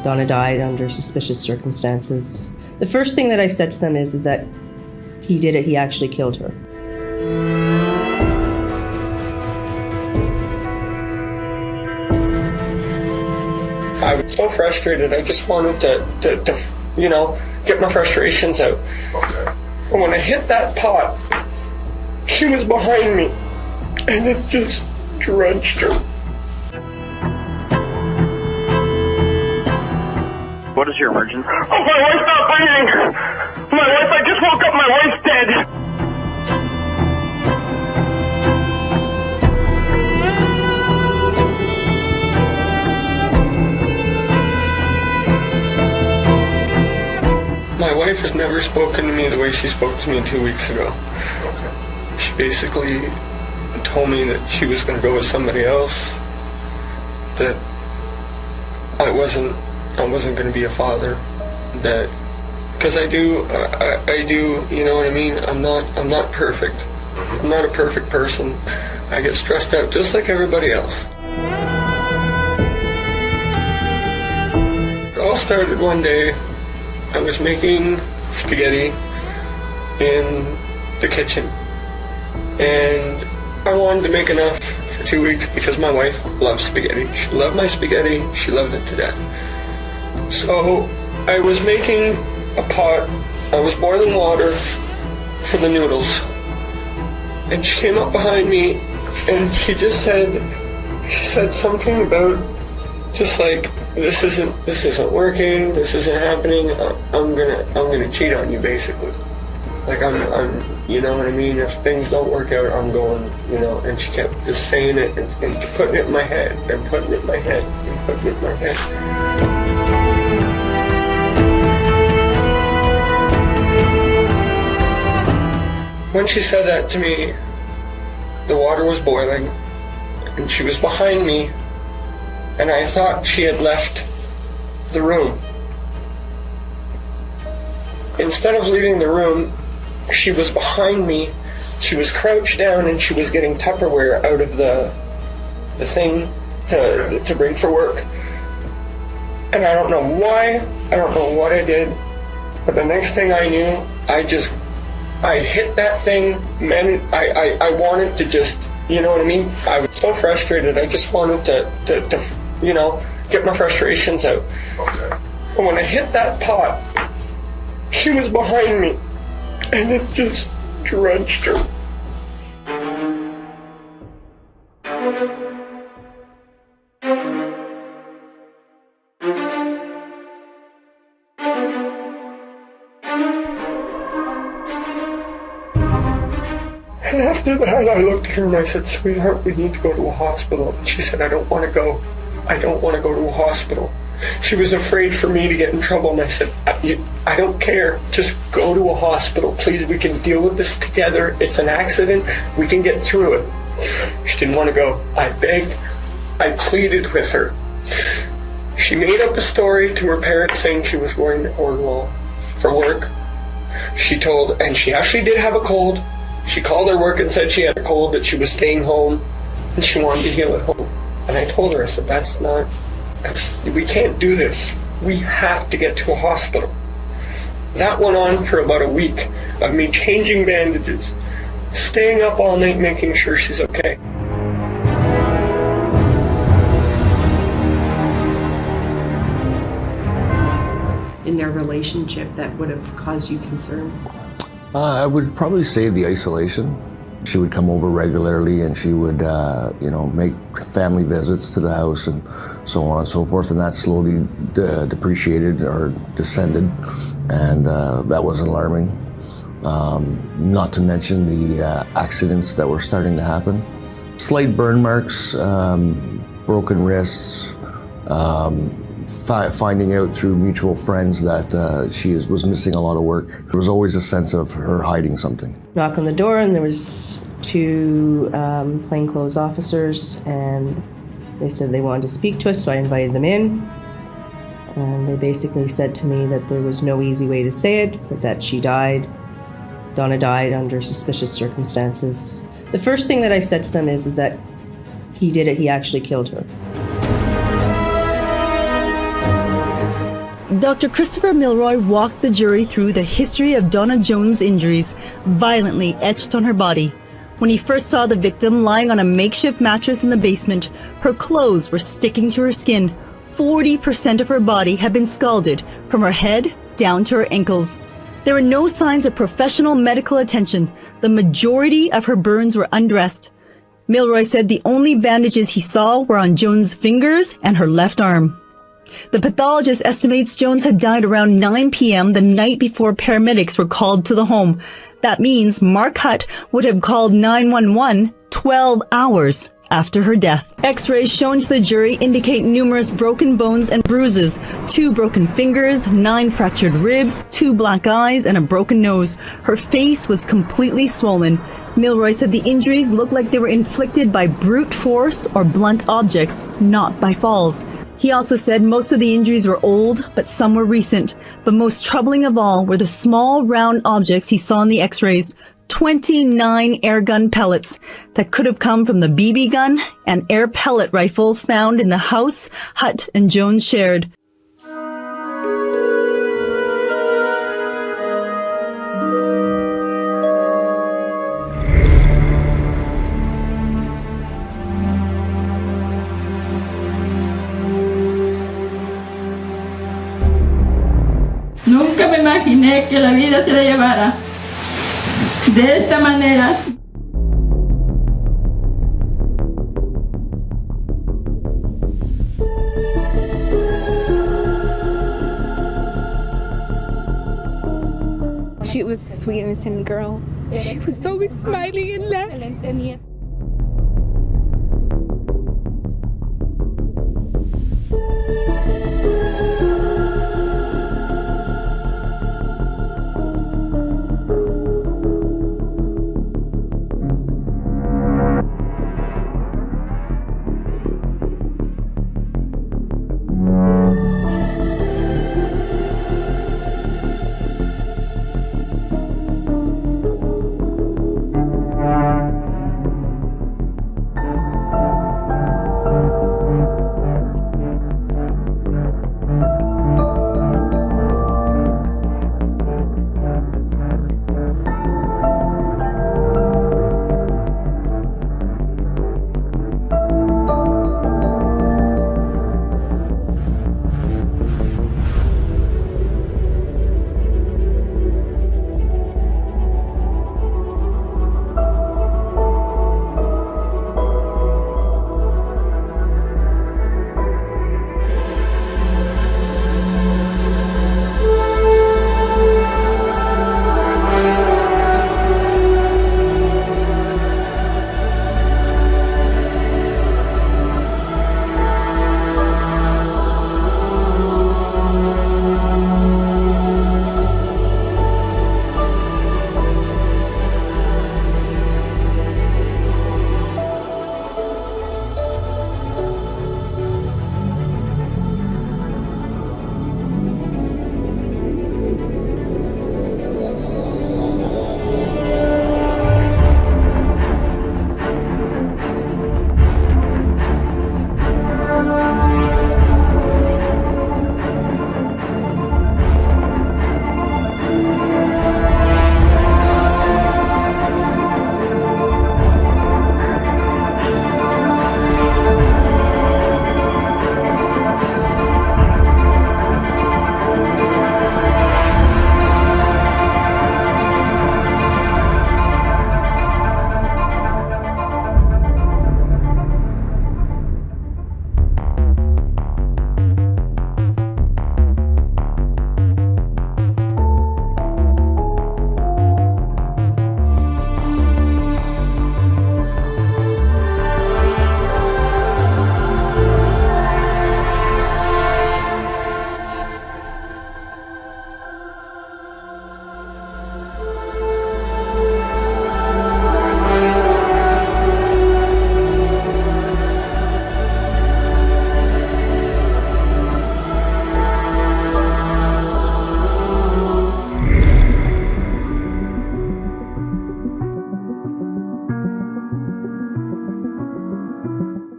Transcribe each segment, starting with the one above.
Donna died under suspicious circumstances. The first thing that I said to them is that he did it, he actually killed her. I was so frustrated, I just wanted to get my frustrations out. And when I hit that pot, she was behind me, and it just drenched her. What is your emergency? Oh, my wife's not breathing! I just woke up, my wife's dead! My wife has never spoken to me the way she spoke to me 2 weeks ago. She basically told me that she was going to go with somebody else, that I wasn't going to be a father, that because I do, you know what I mean? I'm not perfect. I'm not a perfect person. I get stressed out just like everybody else. It all started one day. I was making spaghetti in the kitchen, and I wanted to make enough for 2 weeks because my wife loves spaghetti. She loved my spaghetti. She loved it to death. So I was making a pot. I was boiling water for the noodles, and she came up behind me, and she said something about just like, this isn't working, this isn't happening, I'm gonna cheat on you, basically. Like, I'm you know what I mean, if things don't work out, I'm going, and she kept just saying it and putting it in my head, and putting it in my head, and putting it in my head. When she said that to me, the water was boiling, and she was behind me, and I thought she had left the room. Instead of leaving the room, she was behind me, she was crouched down, and she was getting Tupperware out of the thing to bring for work. And I don't know why, I don't know what I did, but the next thing I knew, I hit that thing, man, I wanted to just, you know what I mean? I was so frustrated, I just wanted to get my frustrations out. And when I hit that pot, she was behind me, and it just drenched her. And after that, I looked at her and I said, "Sweetheart, we need to go to a hospital." And she said, "I don't want to go. I don't want to go to a hospital." She was afraid for me to get in trouble, and I said, I don't care. Just go to a hospital, please. We can deal with this together. It's an accident. We can get through it. She didn't want to go. I begged. I pleaded with her. She made up a story to her parents saying she was going to Cornwall for work. And she actually did have a cold. She called her work and said she had a cold, that she was staying home, and she wanted to heal at home. And I told her, I said, we can't do this. We have to get to a hospital. That went on for about a week of me changing bandages, staying up all night making sure she's okay. In their relationship that would have caused you concern? I would probably say the isolation. She would come over regularly, and she would, make family visits to the house and so on and so forth, and that slowly depreciated or descended, and that was alarming. Not to mention the accidents that were starting to happen. Slight burn marks, broken wrists, finding out through mutual friends that she was missing a lot of work. There was always a sense of her hiding something. Knock on the door, and there was two plainclothes officers, and they said they wanted to speak to us, so I invited them in. And they basically said to me that there was no easy way to say it, but that she died. Donna died under suspicious circumstances. The first thing that I said to them is that he did it, he actually killed her. Dr. Christopher Milroy walked the jury through the history of Donna Jones' injuries, violently etched on her body. When he first saw the victim lying on a makeshift mattress in the basement, her clothes were sticking to her skin. 40% of her body had been scalded, from her head down to her ankles. There were no signs of professional medical attention. The majority of her burns were undressed. Milroy said the only bandages he saw were on Jones' fingers and her left arm. The pathologist estimates Jones had died around 9 p.m. the night before paramedics were called to the home. That means Mark Hutt would have called 911 12 hours after her death. X-rays shown to the jury indicate numerous broken bones and bruises, 2 broken fingers, 9 fractured ribs, 2 black eyes, and a broken nose. Her face was completely swollen. Milroy said the injuries looked like they were inflicted by brute force or blunt objects, not by falls. He also said most of the injuries were old, but some were recent. But most troubling of all were the small round objects he saw in the x-rays. 29 air gun pellets that could have come from the BB gun and air pellet rifle found in the house Hutt and Jones shared. Nunca me imaginé que la vida se la llevara de esta manera. She was a sweet, innocent girl. She was always smiling and laughing.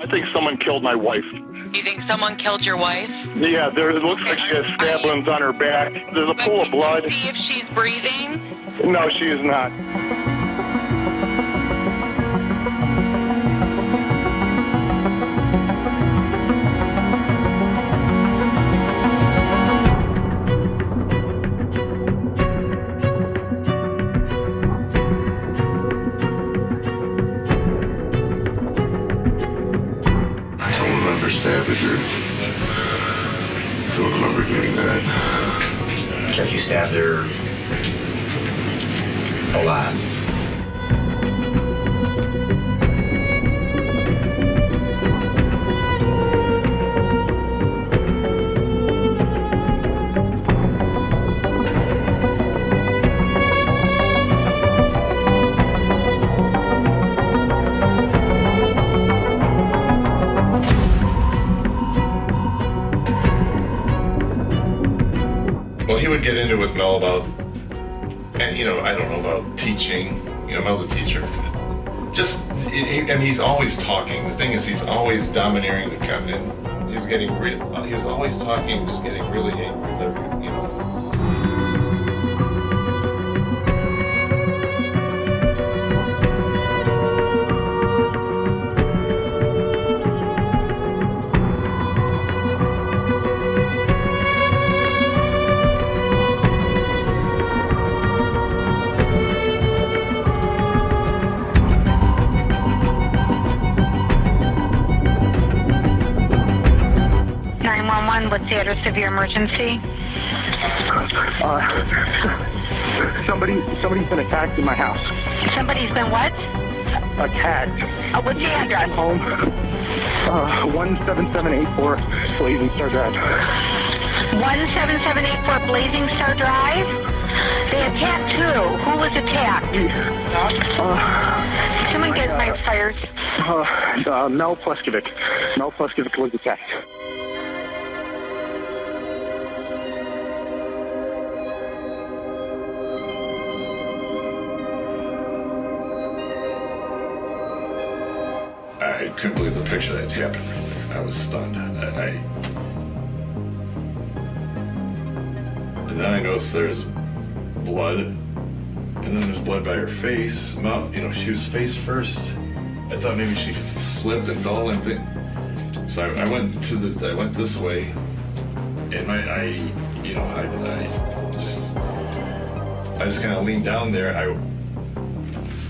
I think someone killed my wife. You think someone killed your wife? Yeah, it looks like she has stab wounds on her back. There's a pool of blood. See if she's breathing? No, she is not. Stabbed her. Don't remember doing that. Like you stabbed her a lot. Well, he would get into it with Mel about, and I don't know about teaching. Mel's a teacher. And he's always talking. The thing is, he's always domineering the content. He was always talking, just getting really angry with everyone. What's the address of your emergency? Somebody's been attacked in my house. Somebody's been what? Attacked. What's the address? Home. 17784 Blazing Star Drive. 17784 Blazing Star Drive? They attacked who? Who was attacked? Someone get my fires. Mel Pleskovic. Mel Pleskovic was attacked. I couldn't believe the picture that happened right there. I was stunned. And then I noticed there's blood, and then there's blood by her face. She was face first. I thought maybe she slipped and fell and thing. So I went this way, and I just kind of leaned down there. I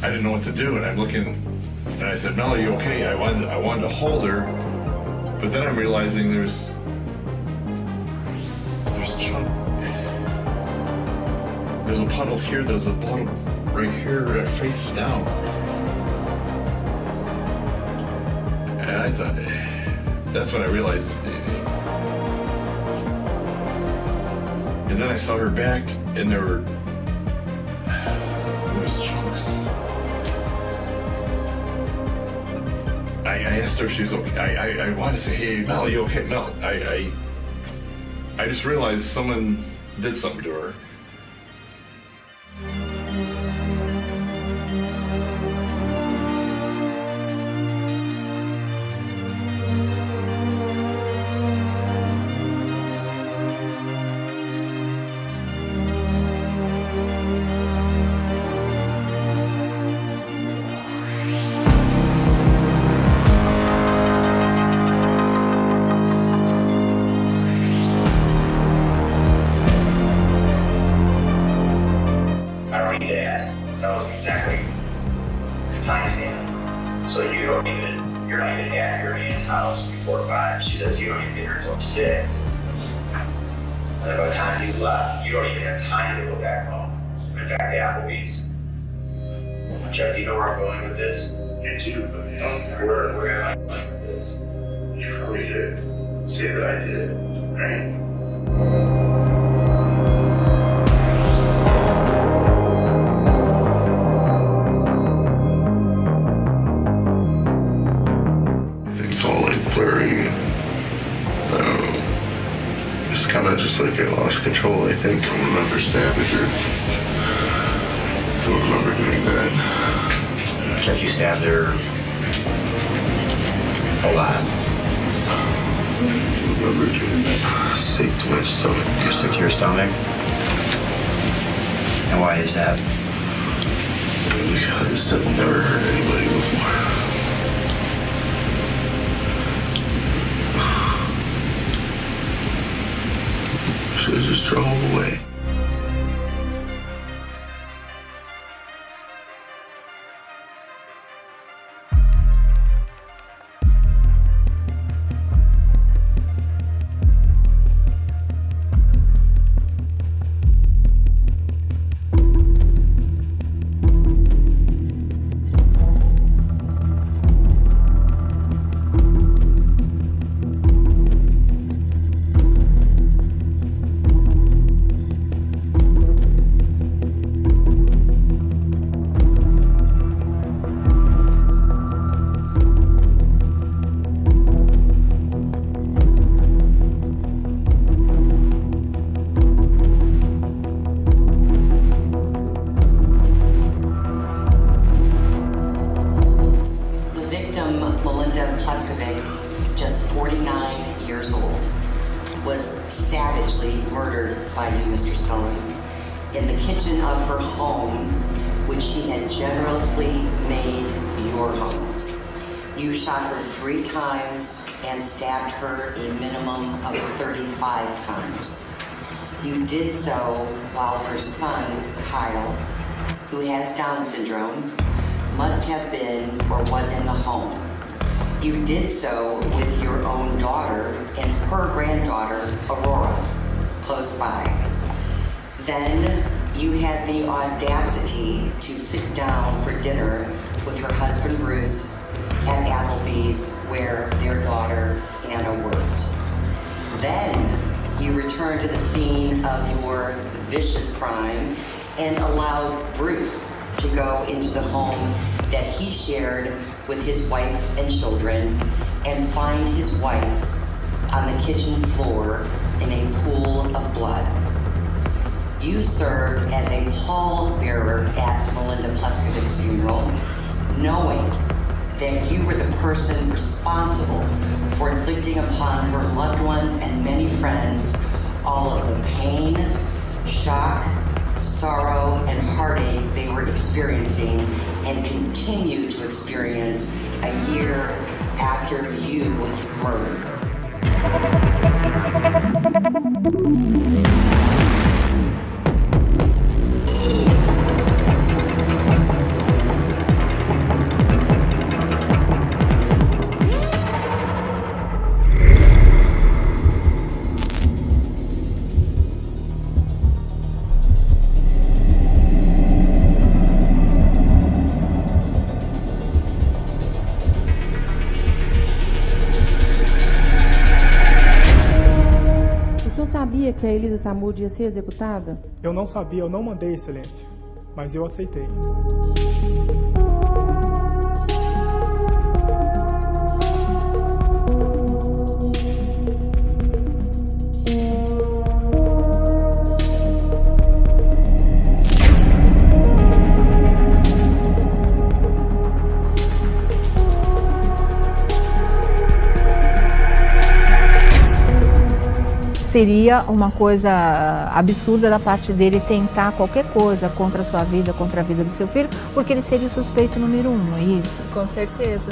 didn't know what to do, and I'm looking. And I said, Mel, are you okay? I wanted to hold her, but then I'm realizing there's a puddle here, there's a blood right here, face down. And I thought, that's when I realized. And then I saw her back, and there was chunks. I asked her if she was okay. I wanted to say, hey, Mel, are you okay? No, I just realized someone did something to her. Jeff, do you know where I'm going with this? I do. Where am I going with this? You probably did. Say that I did it, right? It's all like blurry. It's kind of just like I lost control, I think. I don't remember stabbing her. Don't remember doing that. Like you stabbed her a A lot. I remember getting sick to my stomach. You're sick to your stomach? And why is that? Because I've never hurt anybody before. Should have just drove away. Just 49 years old, was savagely murdered by you, Mr. Scully, in the kitchen of her home, which she had generously made your home. You shot her 3 times and stabbed her a minimum of 35 times. You did so while her son, Kyle, who has Down syndrome, must have been or was in the home. You did so with your own daughter and her granddaughter, Aurora, close by. Then you had the audacity to sit down for dinner with her husband, Bruce, at Applebee's, where their daughter, Anna, worked. Then you returned to the scene of your vicious crime and allowed Bruce to go into the home that he shared with his wife and children and find his wife on the kitchen floor in a pool of blood. You served as a pallbearer at Melinda Pluskovic's funeral, knowing that you were the person responsible for inflicting upon her loved ones and many friends all of the pain, shock, sorrow, and heartache they were experiencing and continue to experience a year after you murdered her. Sabia que a Elisa Samud ia ser executada? Eu não sabia, eu não mandei, Excelência, mas eu aceitei. Seria uma coisa absurda da parte dele tentar qualquer coisa contra a sua vida, contra a vida do seu filho, porque ele seria o suspeito número 1, não é isso? Com certeza.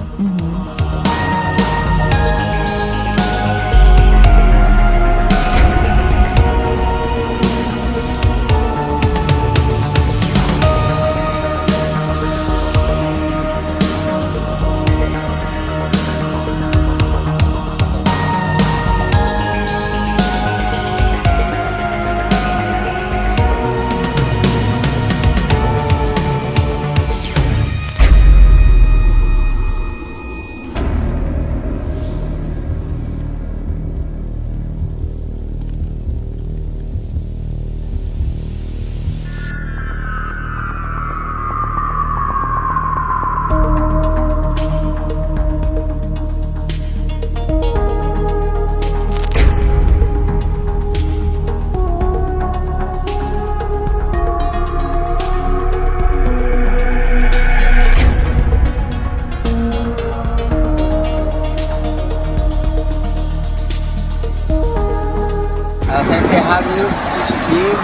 enterrado no sítiozinho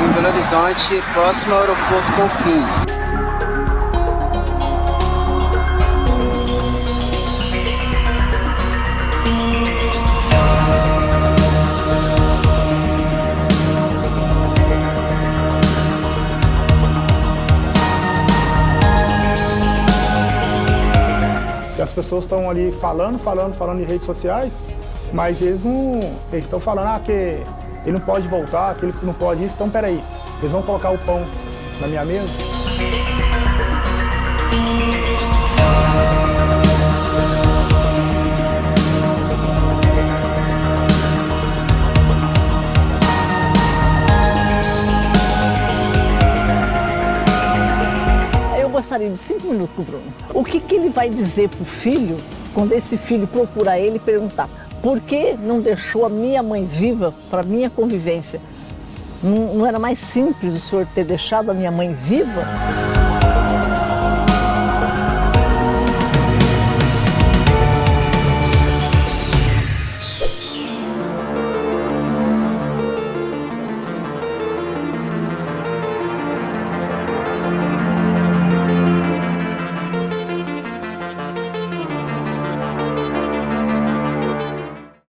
em Belo Horizonte, próximo ao aeroporto Confins. As pessoas estão ali falando em redes sociais, mas eles estão falando que ele não pode voltar, que ele não pode isso. Então, peraí, eles vão colocar o pão na minha mesa? Gostaria de 5 minutos com o Bruno. O que ele vai dizer para o filho quando esse filho procurar ele e perguntar por que não deixou a minha mãe viva para minha convivência? Não era mais simples o senhor ter deixado a minha mãe viva?